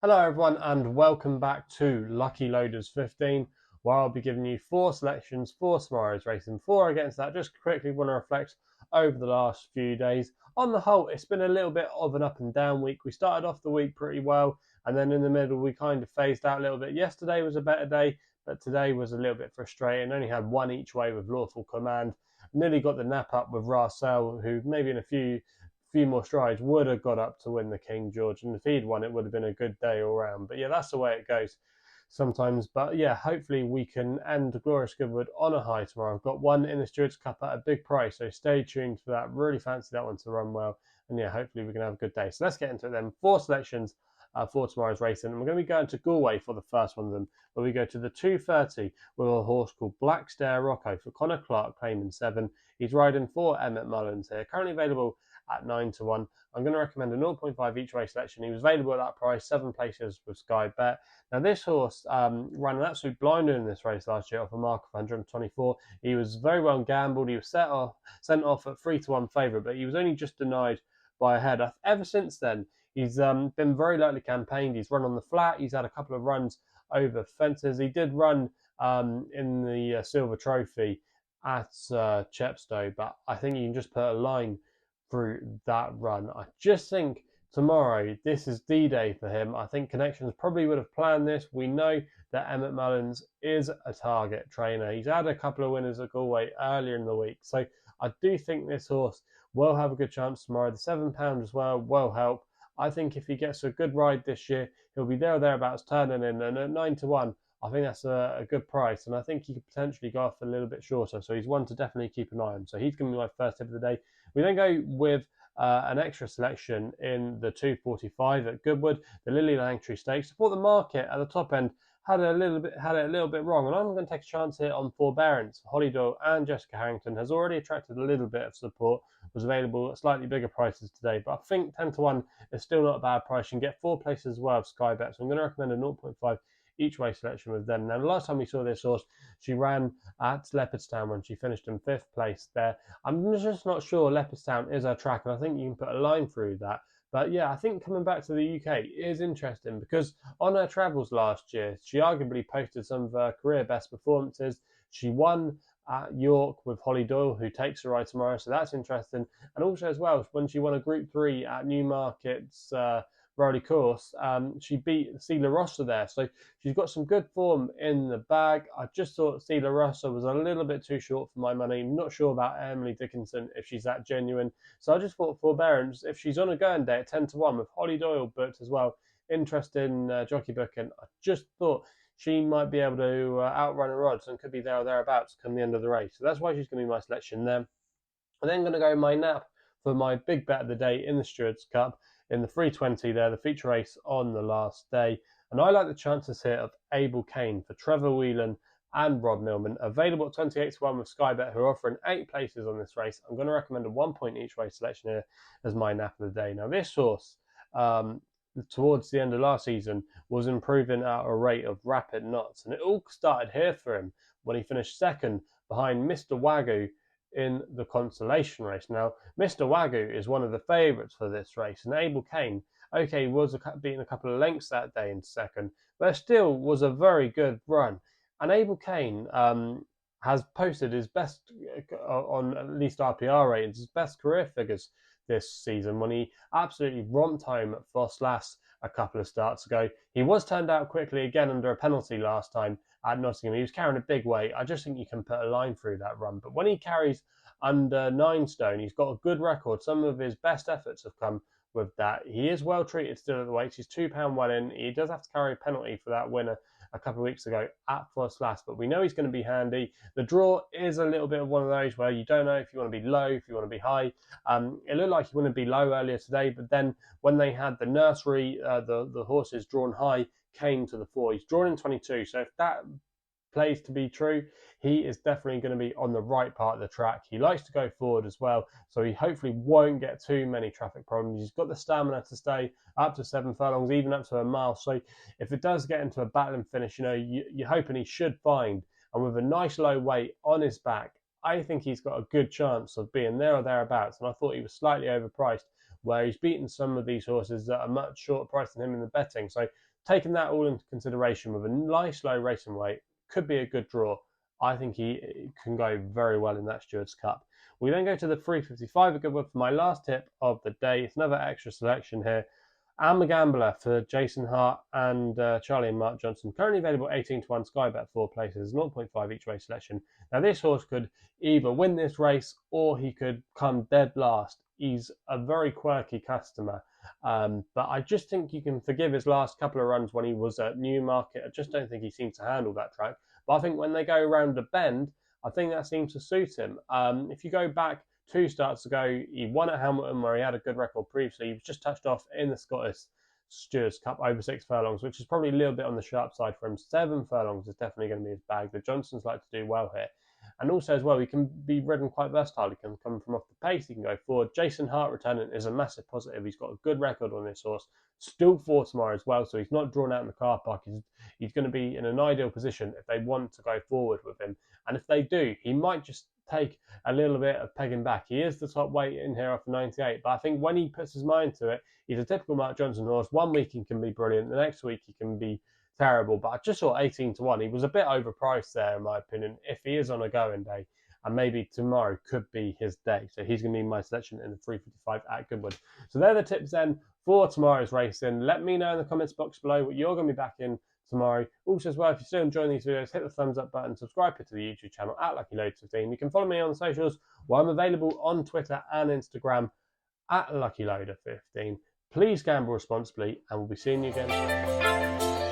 Hello everyone and welcome back to Lucky Loaders 15, where I'll be giving you 4 selections for tomorrow's race. And before I get into that, just quickly want to reflect over the last few days. On the whole, it's been a little bit of an up and down week. We started off the week pretty well, and then in the middle we kind of phased out a little bit. Yesterday was a better day, but today was a little bit frustrating. Only had one each way with Lawful Command. Nearly got the nap up with Rocco, who maybe in a few more strides would have got up to win the King George, and if he'd won it would have been a good day all round. But yeah, that's the way it goes sometimes. But yeah, hopefully we can end Glorious Goodwood on a high tomorrow. I've got one in the Stewards Cup at a big price, so stay tuned for that. Really fancy that one to run well, and yeah, hopefully we can have a good day. So let's get into it then. 4 selections for tomorrow's racing, and we're going to be going to Galway for the first one of them, where we go to the 2:30 with a horse called Blackstair Rocco for Connor Clark, claiming 7. He's riding for Emmett Mullins here, currently available at 9-1. I'm going to recommend a 0.5 each way selection. He was available at that price, 7 places with SkyBet. Now, this horse ran an absolute blinder in this race last year off a mark of 124. He was very well gambled. He was sent off at 3-1 favourite, but he was only just denied by a head. Ever since then, he's been very lightly campaigned. He's run on the flat. He's had a couple of runs over fences. He did run in the Silver Trophy at Chepstow, but I think you can just put a line through that run. I just think tomorrow this is D-Day for him. I think Connections probably would have planned this. We know that Emmett Mullins is a target trainer. He's had a couple of winners at Galway earlier in the week, so I do think this horse will have a good chance tomorrow. The £7 as well will help. I think if he gets a good ride this year, he'll be there or thereabouts turning in, and at 9-1, I think that's a good price, and I think he could potentially go off a little bit shorter, so he's one to definitely keep an eye on. So he's going to be my first tip of the day. We then go with an extra selection in the 2:45 at Goodwood, the Lily Langtry Stakes. I thought the market at the top end had it a little bit wrong, and I'm going to take a chance here on Forbearance. Holly Doyle and Jessica Harrington has already attracted a little bit of support. Was available at slightly bigger prices today, but I think 10-1 is still not a bad price. You can get 4 places as well of SkyBet, so I'm going to recommend a 0.5 each way selection with them. Now, the last time we saw this horse, she ran at Leopardstown when she finished in 5th place there. I'm just not sure Leopardstown is her track, and I think you can put a line through that. But yeah, I think coming back to the UK is interesting because on her travels last year, she arguably posted some of her career best performances. She won at York with Holly Doyle, who takes her ride tomorrow, so that's interesting. And also as well, when she won a Group 3 at Newmarket's Rowley Course, she beat Stila Rossa there, so she's got some good form in the bag. I just thought Stila Rossa was a little bit too short for my money. Not sure about Emily Dickinson, if she's that genuine, so I just thought Forbearance, if she's on a going day at 10-1 with Holly Doyle booked as well, interesting jockey booking. I just thought she might be able to outrun her odds and could be there or thereabouts come the end of the race, so that's why she's going to be my selection there. I'm then going to go my nap for my big bet of the day in the Stewards Cup in the 3:20 there, the feature race on the last day. And I like the chances here of Abel Kane for Trevor Whelan and Rob Millman, available at 28-1 with SkyBet, who are offering 8 places on this race. I'm going to recommend a 1 point each way selection here as my nap of the day. Now, this horse, towards the end of last season, was improving at a rate of rapid knots, and it all started here for him when he finished second behind Mr. Wagyu in the consolation race. Now, Mr. Wagyu is one of the favourites for this race, and Abel Kane, okay, was beaten a couple of lengths that day in second, but still was a very good run. And Abel Kane has posted his best on at least RPR ratings, his best career figures this season when he absolutely romped home at Foss a couple of starts ago. He was turned out quickly again under a penalty last time at Nottingham. He was carrying a big weight. I just think you can put a line through that run. But when he carries under 9 stone, he's got a good record. Some of his best efforts have come with that. He is well treated still at the weights. He's £2 well in. He does have to carry a penalty for that winner a couple of weeks ago at Foss, but we know he's going to be handy. The draw is a little bit of one of those where you don't know if you want to be low, if you want to be high. It looked like he wanted to be low earlier today, but then when they had the nursery, the horses drawn high came to the fore. He's drawn in 22, so if that plays to be true, he is definitely going to be on the right part of the track. He likes to go forward as well, so he hopefully won't get too many traffic problems. He's got the stamina to stay up to 7 furlongs, even up to a mile. So if it does get into a battling finish, you're hoping he should find, and with a nice low weight on his back, I think he's got a good chance of being there or thereabouts. And I thought he was slightly overpriced, where he's beaten some of these horses that are much shorter priced than him in the betting. So taking that all into consideration with a nice low racing weight, could be a good draw. I think he can go very well in that Stewards Cup. We then go to the 355 at Goodwood for my last tip of the day. It's another extra selection here. And the Gambler for Jason Hart and Charlie and Mark Johnson. Currently available 18 to 1 SkyBet, 4 places, 0.5 each way selection. Now, this horse could either win this race or he could come dead last. He's a very quirky customer. But I just think you can forgive his last couple of runs when he was at Newmarket. I just don't think he seemed to handle that track. But I think when they go around the bend, I think that seems to suit him. If you go back 2 starts ago, he won at Hamilton where he had a good record previously. He was just touched off in the Scottish Stewards Cup over 6 furlongs, which is probably a little bit on the sharp side for him. 7 furlongs is definitely going to be his bag. The Johnsons like to do well here. And also as well, he can be ridden quite versatile. He can come from off the pace, he can go forward. Jason Hart returning is a massive positive. He's got a good record on this horse. Still for tomorrow as well, so he's not drawn out in the car park. He's going to be in an ideal position if they want to go forward with him. And if they do, he might just take a little bit of pegging back. He is the top weight in here off 98, but I think when he puts his mind to it, he's a typical Mark Johnson horse. 1 week he can be brilliant, the next week he can be terrible, but I just saw 18 to 1. He was a bit overpriced there, in my opinion, if he is on a going day, and maybe tomorrow could be his day. So he's going to be my selection in the 355 at Goodwood. So they're the tips then for tomorrow's racing. Let me know in the comments box below what you're going to be back in tomorrow. Also as well, if you're still enjoying these videos, hit the thumbs up button, subscribe to the YouTube channel at LuckyLoads15. You can follow me on the socials where I'm available on Twitter and Instagram at LuckyLoader15. Please gamble responsibly, and we'll be seeing you again soon.